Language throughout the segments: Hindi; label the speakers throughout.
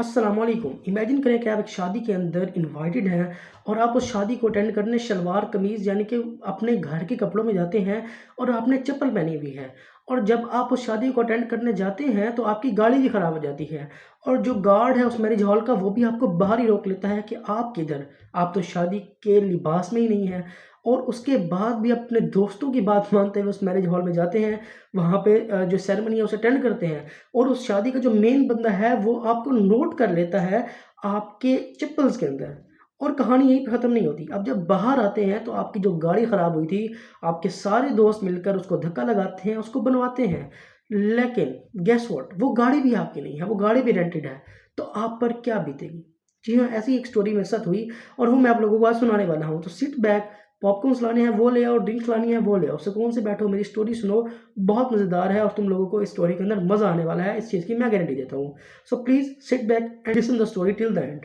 Speaker 1: अस्सलामुअलैकुम। इमेजिन करें कि आप एक शादी के अंदर इनवाइटेड हैं और आप उस शादी को अटेंड करने शलवार कमीज़ यानी कि अपने घर के कपड़ों में जाते हैं और आपने चप्पल पहनी हुई है। और जब आप उस शादी को अटेंड करने जाते हैं तो आपकी गाड़ी भी ख़राब हो जाती है और जो गार्ड है उस मैरिज हॉल का वो भी आपको बाहर ही रोक लेता है कि आप किधर, आप तो शादी के लिबास में ही नहीं हैं। और उसके बाद भी अपने दोस्तों की बात मानते हुए उस मैरिज हॉल में जाते हैं, वहाँ पे जो सेरेमनी है उसे अटेंड करते हैं और उस शादी का जो मेन बंदा है वो आपको नोट कर लेता है आपके चप्पल्स के अंदर। और कहानी यहीं पे ख़त्म नहीं होती। अब जब बाहर आते हैं तो आपकी जो गाड़ी ख़राब हुई थी, आपके सारे दोस्त मिलकर उसको धक्का लगाते हैं, उसको बनवाते हैं। लेकिन गेस व्हाट, वो गाड़ी भी आपकी नहीं है, वो गाड़ी भी रेंटेड है। तो आप पर क्या बीतेगी? जी हाँ, ऐसी एक स्टोरी मेरे साथ हुई और वो मैं आप लोगों को आज सुनाने वाला हूँ। तो सिट बैक, पॉपकॉर्न्स लाने हैं वो ले आओ, ड्रिंक्स लानी है वो ले आओ, सुकून से बैठो, मेरी स्टोरी सुनो। बहुत मज़ेदार है और तुम लोगों को इस स्टोरी के अंदर मज़ा आने वाला है, इस चीज़ की मैं गारंटी देता हूँ। So please sit back and listen the story till the and.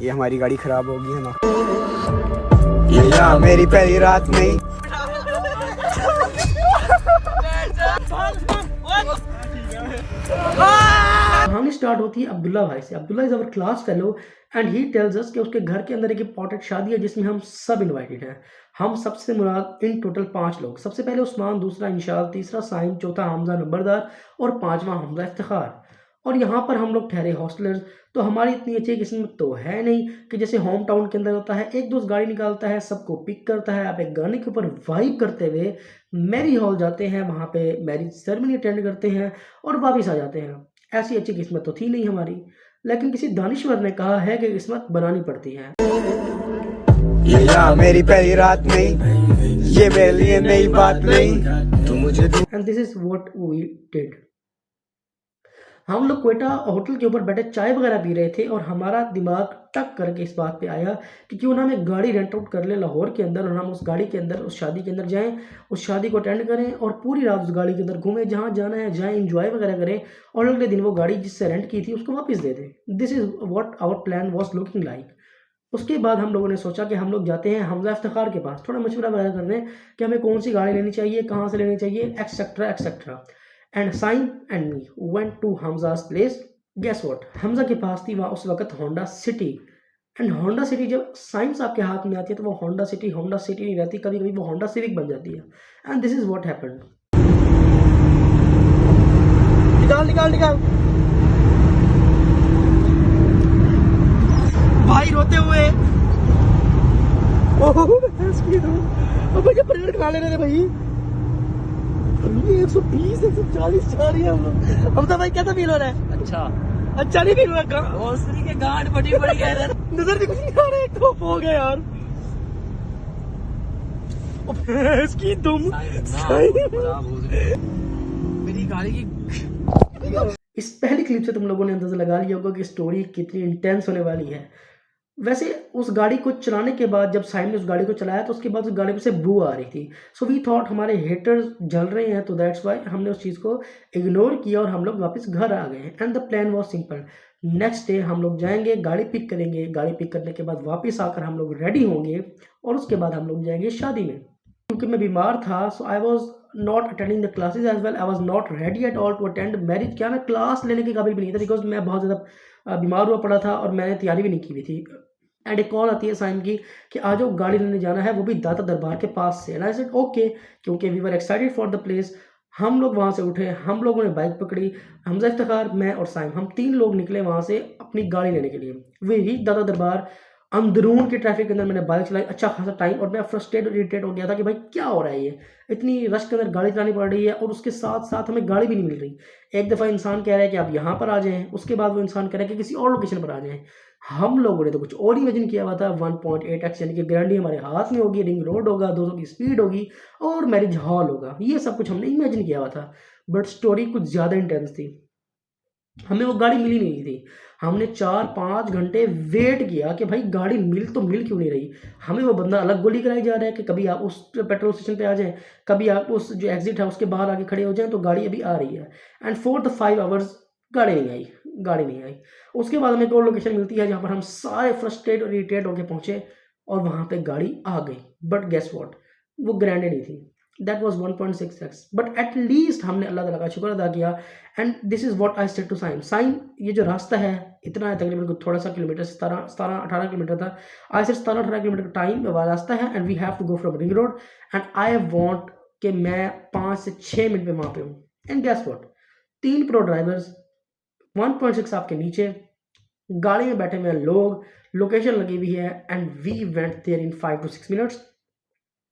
Speaker 2: ये हमारी गाड़ी खराब होगी है ना। ये यहाँ मेरी पहली रात में
Speaker 1: कहानी स्टार्ट होती है अब्दुल्ला भाई से। Abdullah is our class fellow and he tells us कि उसके घर के अंदर एक इम्पॉर्टेंट शादी है जिसमें हम सब इनवाइटेड हैं। हम सबसे मुराद इन टोटल 5 लोग। सबसे पहले उस्मान, दूसरा इंशाल, तीसरा साइम, चौथा हमजा नंबरदार और पांचवा हमजा इफ्तिखार। और यहाँ पर हम लोग ठहरे हॉस्टलर्स। तो हमारी इतनी अच्छी किस्मत तो है नहीं कि जैसे होम टाउन के अंदर होता है, एक दोस्त गाड़ी निकालता है, सबको पिक करता है, आप एक गाने के ऊपर वाइब करते हुए मैरिज हॉल जाते हैं, वहाँ पे मैरिज सेरेमनी अटेंड करते हैं और वापस आ जाते हैं। ऐसी अच्छी किस्मत तो थी नहीं हमारी, लेकिन किसी दानिश्वर ने कहा है कि किस्मत बनानी पड़ती है।
Speaker 2: ये यहाँ मेरी पहली रात में ये मेरे लिए नई बात नहीं तू मुझे
Speaker 1: and this is what we did. हम लोग क्वेटा होटल के ऊपर बैठे चाय वगैरह पी रहे थे और हमारा दिमाग टक करके इस बात पे आया कि क्यों ना हम एक गाड़ी रेंट आउट कर लें लाहौर के अंदर और हम उस गाड़ी के अंदर उस शादी के अंदर जाएं, उस शादी को अटेंड करें और पूरी रात उस गाड़ी के अंदर घूमें, जहाँ जाना है जाएं, इंजॉय वगैरह करें और अगले दिन वो गाड़ी जिससे रेंट की थी उसको वापस दे दें। This is what our plan was looking like. उसके बाद हम लोगों ने सोचा कि हम लोग जाते हैं हमजा इफ्तिखार के पास, थोड़ा मशवरा वगैरह कर रहे हैं कि हमें कौन सी गाड़ी लेनी चाहिए, कहाँ से लेनी चाहिए, etcetera etcetera. And Saim and me went to हमजा's प्लेस। गेस व्हाट, हमजा के पास थी वहाँ उस वक्त Honda City. And Honda City जब साइंस आपके हाथ में आती है तो वो होंडा सिटी नहीं रहती, कभी कभी वो होंडा सिविक बन जाती है। And this is what happened.
Speaker 2: निकाल निकाल निकाल भाई रोते हुए खा लेने थे भाई। 120 140 जा रही है हम तो भाई कैसा फील हो रहा है? अच्छा नहीं फील हो रहा? भोसड़ी के गांड बड़ी बड़ी कह रहे नजर भी कुछ नहीं आ रहा, एक तो हो गया यार इसकी तुम मेरी गाड़ी की।
Speaker 1: इस पहली क्लिप से तुम लोगों ने अंदाजा लगा लिया होगा कि स्टोरी कितनी इंटेंस होने वाली है। वैसे उस गाड़ी को चलाने के बाद जब साइम ने उस गाड़ी को चलाया तो उसके बाद उस गाड़ी में से बू आ रही थी। सो वी थॉट हमारे हेटर्स जल रहे हैं, तो दैट्स वाई हमने उस चीज़ को इग्नोर किया और हम लोग वापस घर आ गए। And the plan was simple. Next day हम लोग जाएंगे, गाड़ी पिक करेंगे, गाड़ी पिक करने के बाद वापस आकर हम लोग रेडी होंगे और उसके बाद हम लोग जाएंगे शादी में। क्योंकि मैं बीमार था so I was not attending the classes as well, I was not ready at all to attend marriage. क्या मैं क्लास लेने के काबिल भी नहीं था बिकॉज मैं बहुत ज़्यादा बीमार हुआ पड़ा था और मैंने तैयारी भी नहीं की हुई थी। एंड एक कॉल आती है साइम की कि आ जाओ गाड़ी लेने जाना है, वो भी दाता दरबार के पास से। एंड आई सेड ओके, क्योंकि we were excited for the place. हम लोग वहाँ से उठे, हम लोगों ने बाइक पकड़ी, हमजा इफ्तिखार, मैं और साइम, हम 3 लोग निकले वहाँ से अपनी गाड़ी लेने के लिए। वी रीच दाता दरबार। अंदरून के ट्रैफिक के अंदर मैंने बाइक चलाई अच्छा खासा टाइम और मैं फ्रस्ट्रेट और इरिटेट हो गया था कि भाई क्या हो रहा है, ये इतनी रश के अंदर गाड़ी चलानी पड़ रही है और उसके साथ साथ हमें गाड़ी भी नहीं मिल रही। एक दफ़ा इंसान कह रहा है कि आप यहाँ पर आ जाएं, उसके बाद वो इंसान कह रहा है कि किसी और लोकेशन पर आ जाएं। हम लोगों ने तो कुछ और इमेजिन किया हुआ था, 1.8x यानी कि गारंटी हमारे हाथ में होगी, रिंग रोड होगा, 200 की स्पीड होगी और मैरिज हॉल होगा, ये सब कुछ हमने इमेजिन किया हुआ था। बट स्टोरी कुछ ज़्यादा इंटेंस थी। हमें वो गाड़ी मिली नहीं थी। हमने 4-5 घंटे वेट किया कि भाई गाड़ी मिल क्यों नहीं रही। हमें वो बंदा अलग गोली कराई जा रहा है कि कभी आप उस पेट्रोल स्टेशन पे आ जाएं, कभी आप उस जो एग्जिट है उसके बाहर आके खड़े हो जाएं तो गाड़ी अभी आ रही है। एंड फॉर द 5 आवर्स गाड़ी नहीं आई। उसके बाद हमें एक और लोकेशन मिलती है जहाँ पर हम सारे फ्रस्ट्रेट और इरिटेट होकर पहुँचे और वहाँ पे गाड़ी आ गई। बट गेस व्हाट, वो ग्रैंडेड ही थी। That was 1.6x, but at least हमने अल्लाह ताला का शुक्र अदा किया। And this is what I said to Saim, ये जो रास्ता है इतना है, तकरीबन थोड़ा सा किलोमीटर, 17-18 किलोमीटर था। आई सेड 17-18 किलोमीटर का टाइम वाला रास्ता है and we have to go from ring road and I want कि मैं 5 से 6 मिनट में वहाँ पे हूँ। And guess what, 3 pro drivers, 1.6 आपके नीचे, गाड़ी में बैठे हुए लोग, लोकेशन लगी हुई है and we went there in 5 to 6 minutes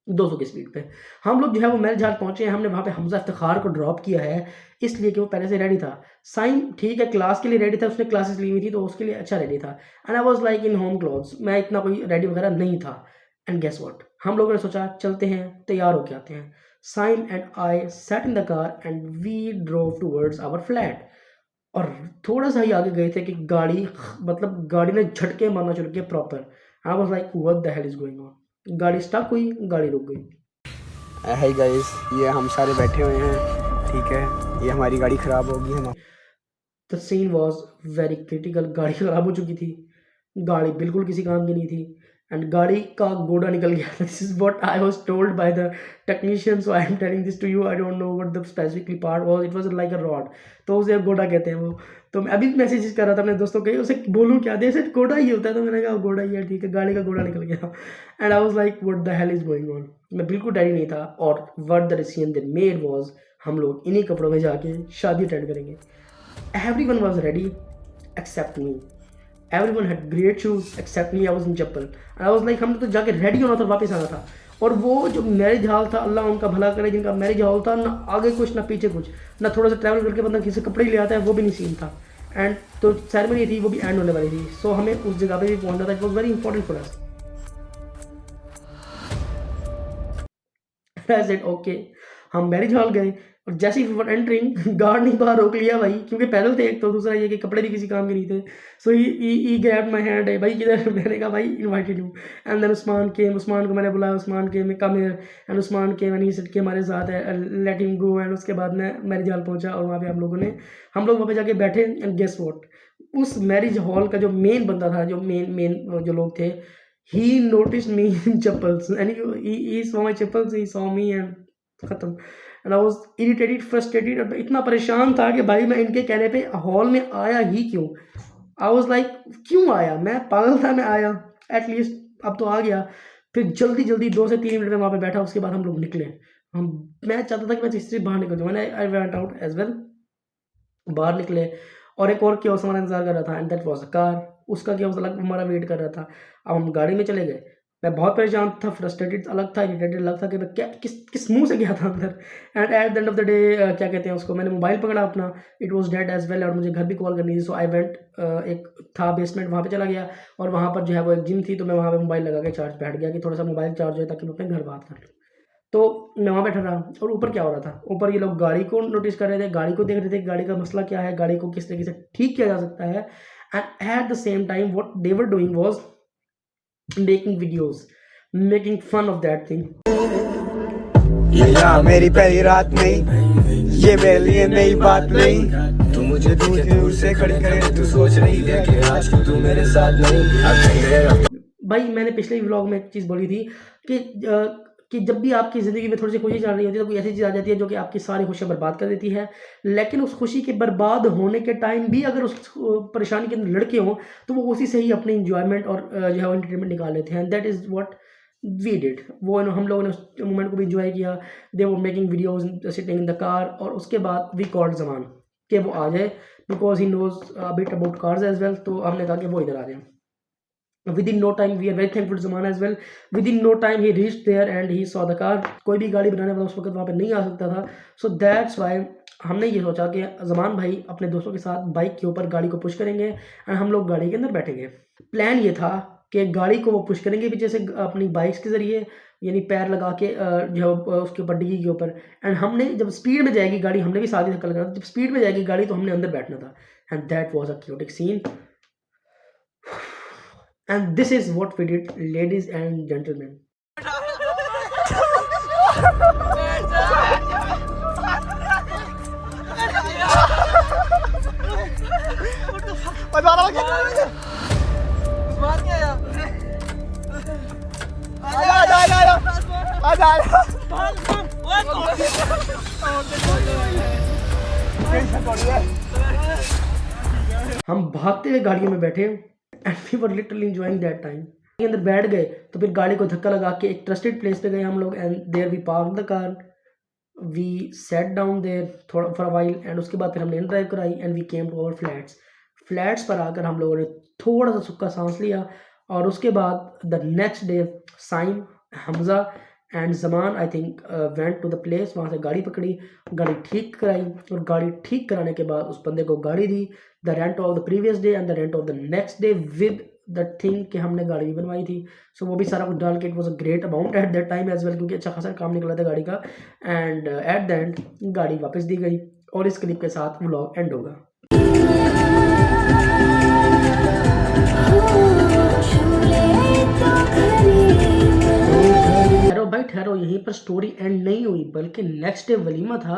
Speaker 1: 200 की स्पीड पे। हम लोग जो है वो मैरिज हॉल पहुंचे हैं। हमने वहाँ पे हमजा इफ्तिखार को ड्रॉप किया है इसलिए कि वो पहले से रेडी था। साइम ठीक है क्लास के लिए रेडी था, उसने क्लासेस ली हुई थी तो उसके लिए अच्छा रेडी था। And I was like in home clothes, मैं इतना कोई रेडी वगैरह नहीं था। एंड गेस व्हाट, हम लोगों ने सोचा चलते हैं, तैयार होके आते हैं। Saim and I sat in the car and we drove towards our flat. और थोड़ा सा ही आगे गए थे कि गाड़ी ने झटके मारना शुरू किया proper. I was like what the hell is going on. गाड़ी स्टक हुई, गाड़ी रुक गई।
Speaker 3: हाय गाइस, ये हम सारे बैठे हुए हैं, ठीक है, ये हमारी गाड़ी ख़राब होगी। हम
Speaker 1: the scene was very critical. गाड़ी ख़राब हो चुकी थी, गाड़ी बिल्कुल किसी काम की नहीं थी एंड गाड़ी का गोड़ा निकल गया था। This is what I was told by the technician, so I am telling this to you. I don't know what the specifically part was, it was like a rod, तो उसे गोड़ा कहते हैं वो। तो मैं अभी मैसेजेस कर रहा था अपने दोस्तों को, उसे बोलूँ क्या, दे सेड गोड़ा ही होता है, तो मैंने कहा गोड़ा ही है, ठीक है, गाड़ी का गोड़ा निकल गया। And I was like what the hell is going on. मैं बिल्कुल रेडी नहीं था और what the decision they made was, हम लोग इन्हीं कपड़ों में जाके शादी अटेंड करेंगे। Everyone was ready except me, everyone had great shoes except me, I was in chappal. I was like, हमने तो जाके रेडी होना था, वापस आना था। और वो जो मैरिज हॉल था, अल्लाह उनका भला करे, जिनका मैरिज हॉल था, ना आगे कुछ ना पीछे कुछ, ना थोड़ा सा ट्रैवल करके बंदा किसी कपड़े ही ले आता है, वो भी नहीं सीन था। एंड तो सेरेमनी थी, वो भी एंड होने वाली थी, सो हमें उस जगह पे भी पहुंचना था। It was very important for us. I said okay, हम मैरिज हॉल गए और जैसे ही वर एंटरिंग, गार्ड ने बाहर रोक लिया भाई, क्योंकि पैदल थे एक, तो दूसरा ये कि कपड़े भी किसी काम के नहीं थे। So he grabbed my hand, है भाई किधर, मैंने कहा भाई invited you. And then Usman came, Usman को मैंने बुलाया, उस्मान के मैं कम हियर एंड उस्मान के मैंने सिट के हमारे साथ है, लेट हिम गो। एंड उसके बाद मैं मैरिज हॉल पहुंचा और वहाँ पे हम लोग वहाँ पे जाके बैठे। एंड गेस व्हाट, उस मैरिज हॉल का जो मेन बंदा था, जो मेन जो लोग थे, he notice me in chappals and he saw my chappals, he saw me and खत्म। And I was irritated, frustrated, इतना परेशान था कि भाई मैं इनके कहने पे हॉल में आया ही क्यों। आई वाज लाइक क्यों आया, मैं पागल था, मैं आया, एटलीस्ट अब तो आ गया। फिर जल्दी 2 से 3 मिनट में वहाँ पे बैठा, उसके बाद हम लोग निकले। मैं चाहता था कि मैं इससे बाहर निकल जाऊँ, मैंने I went out as well, बाहर निकले और एक और क्या हमारा इंतजार कर रहा था and that was a car. उसका क्या अलग हमारा वेट कर रहा था। अब हम गाड़ी में चले गए, मैं बहुत परेशान था, फ्रस्ट्रेटेड अलग था, इरिटेटेड अलग था कि मैं क्या किस मुंह से गया था अंदर। And at the end of the day क्या कहते हैं उसको, मैंने मोबाइल पकड़ा अपना, it was dead as well, और मुझे घर भी कॉल करनी थी। सो आई वेंट, एक था बेसमेंट, वहाँ पे चला गया और वहाँ पर जो है वो एक जिम थी, तो मैं वहाँ पे मोबाइल लगा के चार्ज पे हट गया कि थोड़ा सा मोबाइल चार्ज हो ताकि मैं अपने घर बात कर लूँ। तो मैं वहाँ बैठा रहा और ऊपर क्या हो रहा था, ऊपर ये लोग गाड़ी को नोटिस कर रहे थे, गाड़ी को देख रहे थे, गाड़ी का मसला क्या है, गाड़ी को किस तरीके से ठीक किया जा सकता है। And at the same time what they were doing was making videos, making fun of that thing.
Speaker 3: ये मेरी पहली रात नहीं, ये मेरे लिए नई बात नहीं, तू मुझे दूर से खड़ी करे, तू सोच रही है कि आज तू मेरे साथ नहीं।
Speaker 1: भाई मैंने पिछले व्लॉग में एक चीज़ बोली थी कि जब भी आपकी ज़िंदगी में थोड़ी सी खुशी चल रही होती है तो कोई ऐसी चीज़ आ जाती है जो कि आपकी सारी खुशियाँ बर्बाद कर देती है। लेकिन उस खुशी के बर्बाद होने के टाइम भी अगर उस परेशानी के अंदर लड़के हों तो वो उसी से ही अपनी इंजॉयमेंट और जो है एंटरटेनमेंट निकाल लेते हैं। That is what we did. वो हम लोगों ने उस मोमेंट को भी इंजॉय किया। They were making videos sitting in the car. और उसके बाद वी कॉल्ड ज़मान कि वो आ जाए because he knows a bit about cars as well. तो हमने कहा कि वो इधर आ जाए। Within no time, we are very thankful to Zaman as well. Within no time, he reached there and he saw the car. कोई भी गाड़ी बनाने वाला उस वक्त वहाँ पे नहीं आ सकता था। So that's why हमने ये सोचा कि ज़मान भाई अपने दोस्तों के साथ बाइक के ऊपर गाड़ी को पुश करेंगे और हम लोग गाड़ी के अंदर बैठेंगे। प्लान ये था कि गाड़ी को वो पुश करेंगे पीछे से अपनी बाइक्स के ज़रिए, यानी पैर लगा के जो उसके ऊपर डिग्गी के ऊपर। एंड हमने जब स्पीड में जाएगी गाड़ी, हमने भी साथ ही धक्का लगाना, जब स्पीड में जाएगी गाड़ी तो हमने अंदर बैठना था। And that was a cutic scene. And this is what we did, ladies and gentlemen. हम भागते हुए गाड़ियों में बैठे and we were literally enjoying that time. के अंदर बैठ गए तो फिर गाड़ी को धक्का लगा के एक ट्रस्टेड प्लेस पे गए हम लोग and there we park the car, we set down there थोड़ा फॉर अ वाइल एंड उसके बाद फिर हमने इन ड्राइव कराई and we came to our flats पर आकर हम लोगों ने थोड़ा सा सुक्का सांस लिया और उसके बाद the next day Saim, Hamza and Zaman I think went to the place, वहाँ से गाड़ी पकड़ी, गाड़ी ठीक कराई और गाड़ी ठीक कराने के बाद उस बंदे को गाड़ी दी, the rent of the previous day and the rent of the next day with the thing कि हमने गाड़ी भी बनवाई थी। सो वो भी सारा कुछ डाल के it was a great amount at that time as well, क्योंकि अच्छा खासा काम निकला था गाड़ी का एंड एट द एंड गाड़ी वापस दी गई और इस क्लिप के साथ व्लॉग एंड होगा। ठहरो भाई ठहरो, यहीं पर स्टोरी एंड नहीं हुई बल्कि नेक्स्ट डे वलीमा था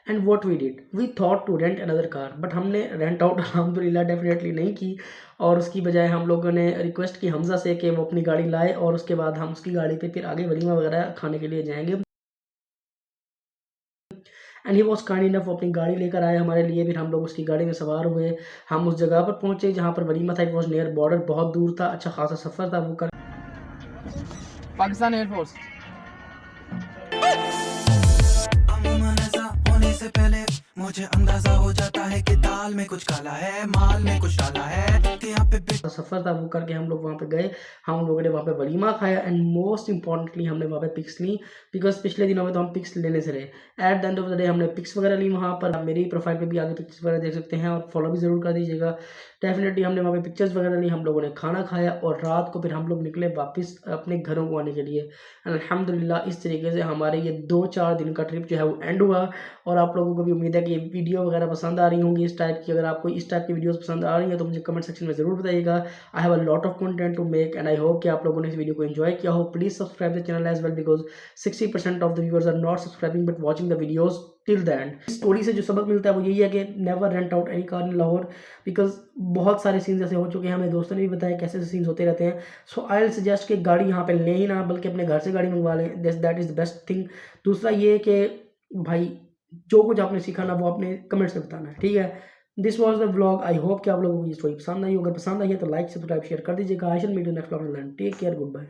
Speaker 1: and what we did, we thought to rent another car, but हमने रेंट आउट अल्हम्दुलिल्लाह डेफिनेटली नहीं की और उसकी बजाय हम लोगों ने रिक्वेस्ट की हमजा से कि वो अपनी गाड़ी लाए और उसके बाद हम उसकी गाड़ी पे फिर आगे वलीमा वगैरह खाने के लिए जाएंगे। And he was kind enough, वो अपनी गाड़ी लेकर आए हमारे लिए, फिर हम लोग उसकी गाड़ी में सवार हुए, हम उस जगह पर पहुंचे जहाँ पर वलीमा था। इट वॉज नियर बॉर्डर, बहुत दूर था, अच्छा खासा सफ़र था वो कर
Speaker 2: पाकिस्तान एयरफोर्स।
Speaker 3: होने से पहले मुझे अंदाजा हो जाता है कि दाल में कुछ काला है, माल में कुछ डाला है, कि यहाँ पे
Speaker 1: सफ़र था वो करके हम लोग वहाँ पे गए, हम लोगों ने वहाँ पे वलीमा खाया एंड मोस्ट इंपॉर्टेंटली हमने वहाँ पे पिक्स ली, बिकॉज पिछले दिनों में तो हम पिक्स लेने से रहे। Eight the end of the day हमने पिक्स वगैरह ली वहाँ पर, मेरी प्रोफाइल पे भी आगे पिक्चर्स वगैरह देख सकते हैं और फॉलो भी ज़रूर कर दीजिएगा। डेफिनेटली हमने वहाँ पे पिक्चर्स वगैरह ली, हम लोगों ने खाना खाया और रात को फिर हम लोग निकले वापस अपने घरों को आने के लिए। अल्हम्दुलिल्लाह इस तरीके से हमारे ये 2-4 दिन का ट्रिप जो है वो एंड हुआ और आप लोगों को भी उम्मीद है कि ये वीडियो वगैरह पसंद आ रही होंगी इस टाइप की। अगर आपको इस टाइप की वीडियोस पसंद आ रही हैं तो मुझे कमेंट सेक्शन में ज़रूर बताइएगा। I have a lot of content to make and I hope कि आप लोगों ने इस वीडियो को एंजॉय किया हो। Please subscribe the channel as well because 60% of the viewers are not subscribing but watching the videos till the end. इस स्टोरी से जो सबक मिलता है वो यही है कि never rent out any car in Lahore, because बहुत सारे सीन्स ऐसे हो चुके हैं, हमें दोस्तों ने भी बताया कैसे ऐसे सीन्स होते रहते हैं। सो आई विल सजेस्ट कि गाड़ी यहाँ पे ले ही ना बल्कि अपने घर से गाड़ी मंगवा लें, that is the best thing. दूसरा ये कि भाई जो कुछ आपने सीखा ना वो अपने कमेंट्स में बताना है, ठीक है। This was the vlog, I hope कि आप लोगों को ये स्टोरी पसंद आई। अगर पसंद आई है तो लाइक सब्सक्राइब शेयर कर दीजिएगा। I shall meet you next vlog, take care, good bye.